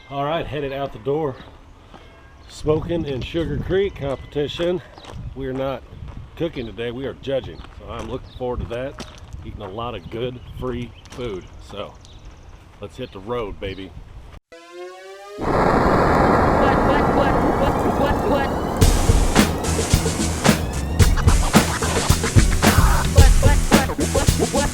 All right, headed out the door. Smoking in Sugar Creek competition. We are not cooking today, we are judging. So I'm looking forward to that. Eating a lot of good, free food. So let's hit the road, baby. What?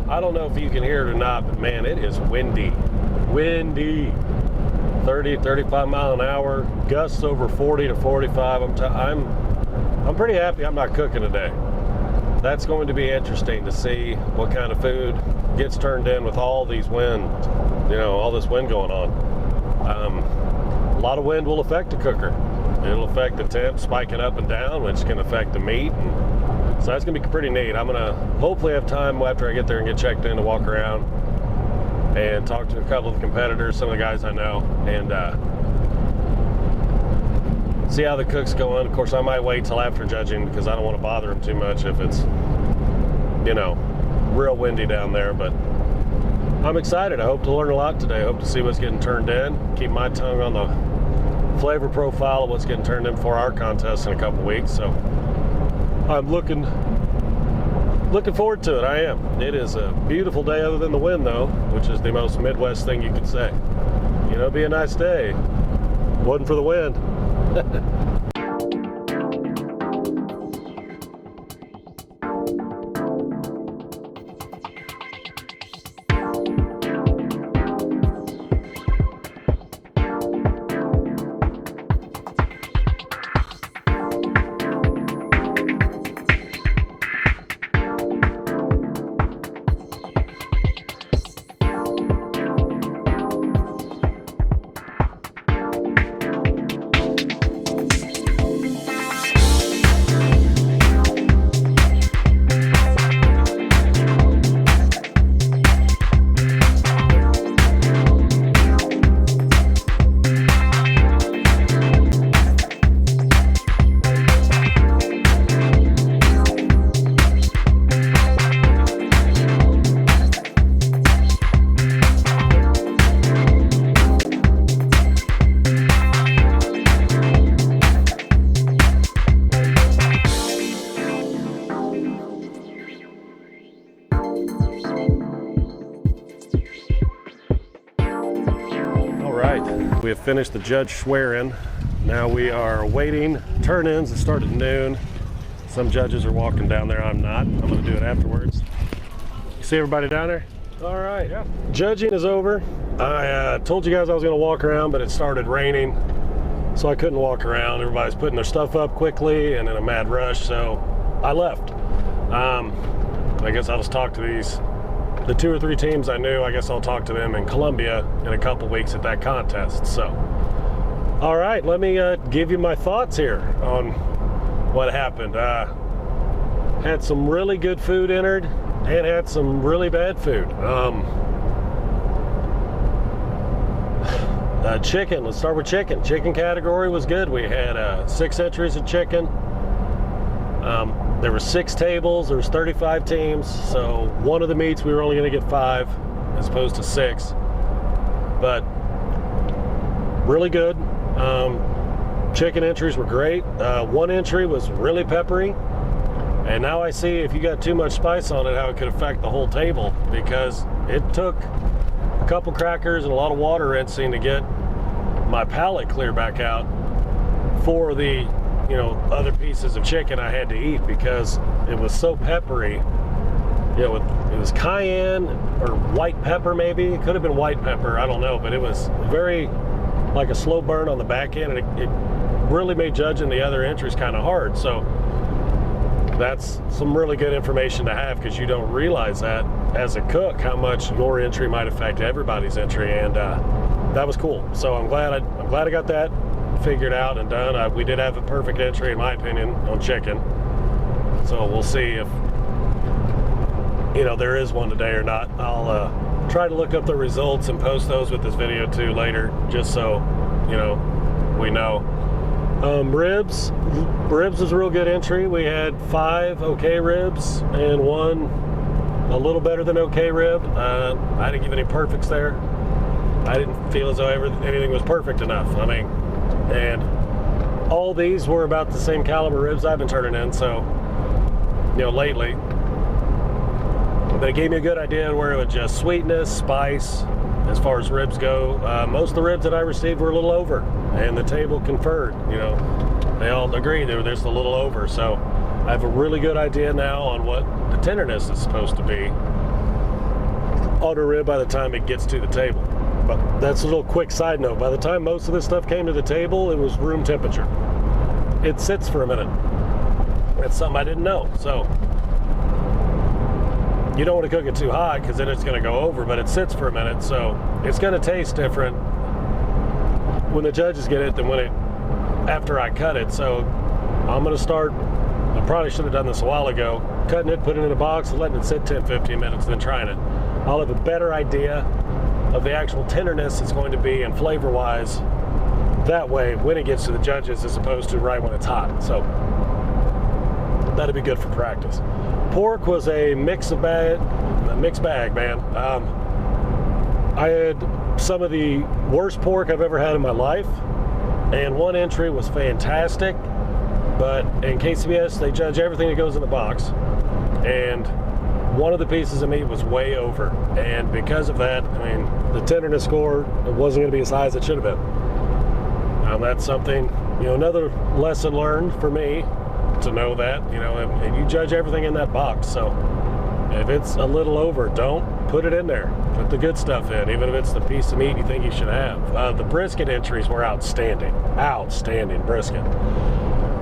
I don't know if you can hear it or not, but man, it is windy. Windy. 30, 35 mile an hour, gusts over 40 to 45. I'm pretty happy I'm not cooking today. That's going to be interesting to see what kind of food gets turned in with all these winds, all this wind going on. A lot of wind will affect the cooker. It'll affect the temp spiking up and down, which can affect the meat. So that's gonna be pretty neat. I'm gonna hopefully have time after I get there and get checked in to walk around and talk to a couple of the competitors, some of the guys I know, and see how the cook's going. Of course, I might wait till after judging because I don't want to bother them too much if it's, real windy down there. But I'm excited. I hope to learn a lot today. I hope to see what's getting turned in. Keep my tongue on the flavor profile of what's getting turned in for our contest in a couple weeks. So I'm looking forward to it. I am. It is a beautiful day other than the wind, though, which is the most Midwest thing you could say. It'd be a nice day. Wasn't for the wind. We have finished the judge swearing. Now we are waiting turn-ins that start at noon. Some judges are walking down there. I'm not. I'm going to do it afterwards. You see everybody down there? All right. Yeah. Judging is over. I told you guys I was going to walk around, but it started raining, so I couldn't walk around. Everybody's putting their stuff up quickly and in a mad rush, so I left. I guess I'll just talk to the 2 or 3 teams I knew. I guess I'll talk to them in Columbia in a couple weeks at that contest. So, all right, let me give you my thoughts here on what happened. Had some really good food entered and had some really bad food. Chicken, let's start with chicken. Chicken category was good. We had 6 entries of chicken. There were 6 tables, there was 35 teams, so one of the meats we were only going to get 5 as opposed to 6. But really good. Chicken entries were great. One entry was really peppery, and now I see if you got too much spice on it, how it could affect the whole table, because it took a couple crackers and a lot of water rinsing to get my palate clear back out for the other pieces of chicken I had to eat, because it was so peppery. It was cayenne or white pepper, maybe. It could have been white pepper, I don't know, but it was very like a slow burn on the back end, and it really made judging the other entries kind of hard. So that's some really good information to have, because you don't realize that as a cook how much your entry might affect everybody's entry, and that was cool. So I'm glad I got that figured out and done. We did have a perfect entry in my opinion on chicken, so we'll see if there is one today or not. I'll try to look up the results and post those with this video too later, just so we know. Ribs was a real good entry. We had 5 okay ribs and 1 a little better than okay rib. I didn't give any perfects there. I didn't feel as though anything was perfect enough. I mean, and all these were about the same caliber ribs I've been turning in, so, lately. But it gave me a good idea of where it would just sweetness, spice, as far as ribs go. Most of the ribs that I received were a little over, and the table conferred, they all agreed they were just a little over. So I have a really good idea now on what the tenderness is supposed to be on a rib by the time it gets to the table. But that's a little quick side note. By the time most of this stuff came to the table, it was room temperature. It sits for a minute. That's something I didn't know. So you don't want to cook it too hot because then it's going to go over, but it sits for a minute, so it's going to taste different when the judges get it than after I cut it. So I'm going to start, I probably should have done this a while ago, cutting it, putting it in a box, and letting it sit 10-15 minutes, then trying it. I'll have a better idea of the actual tenderness it's going to be and flavor-wise that way when it gets to the judges as opposed to right when it's hot. So that'd be good for practice. Pork was a mixed bag, man. I had some of the worst pork I've ever had in my life, and one entry was fantastic, but in KCBS they judge everything that goes in the box, and one of the pieces of meat was way over, and because of that, I mean, the tenderness score wasn't going to be as high as it should have been. That's something, another lesson learned for me, to know that, and you judge everything in that box. So if it's a little over, don't put it in there. Put the good stuff in, even if it's the piece of meat you think you should have. The brisket entries were outstanding. Outstanding brisket.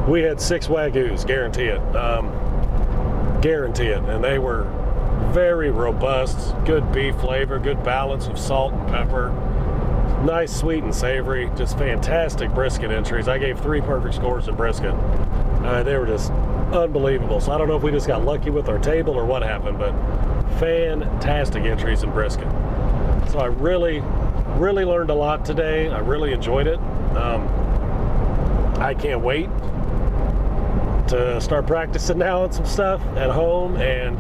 We had 6 Wagyus, guarantee it. Guarantee it. And they were very robust, good beef flavor, good balance of salt and pepper. Nice, sweet, and savory. Just fantastic brisket entries. I gave 3 perfect scores in brisket. They were just unbelievable. So I don't know if we just got lucky with our table or what happened, but fantastic entries in brisket. So I really, really learned a lot today. I really enjoyed it. I can't wait to start practicing now on some stuff at home and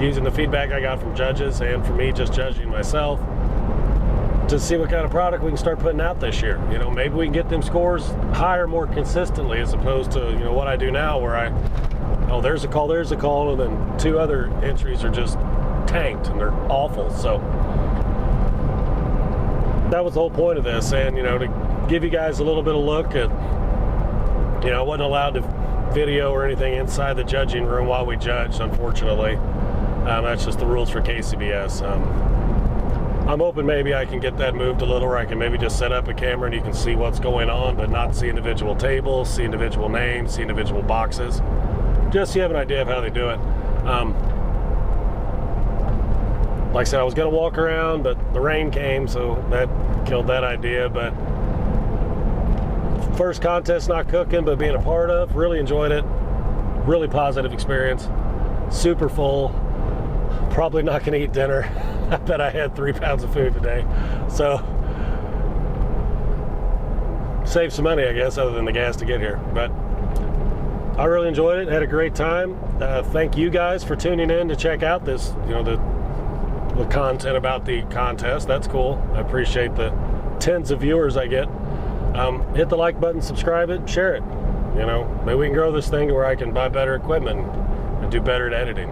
using the feedback I got from judges and from me just judging myself to see what kind of product we can start putting out this year. Maybe we can get them scores higher more consistently as opposed to, what I do now where there's a call, and then 2 other entries are just tanked and they're awful. So that was the whole point of this, and, to give you guys a little bit of look at, I wasn't allowed to video or anything inside the judging room while we judged, unfortunately. That's just the rules for KCBS. I'm hoping maybe I can get that moved a little, where I can maybe just set up a camera and you can see what's going on, but not see individual tables, see individual names, see individual boxes. Just so you have an idea of how they do it. Like I said, I was going to walk around, but the rain came, so that killed that idea. But first contest not cooking, but being a part of, really enjoyed it. Really positive experience. Super full. Probably not going to eat dinner. I bet I had 3 pounds of food today. So, save some money, I guess, other than the gas to get here. But I really enjoyed it. Had a great time. Thank you guys for tuning in to check out this, the content about the contest. That's cool. I appreciate the tens of viewers I get. Hit the like button, subscribe it, share it. Maybe we can grow this thing to where I can buy better equipment and do better at editing.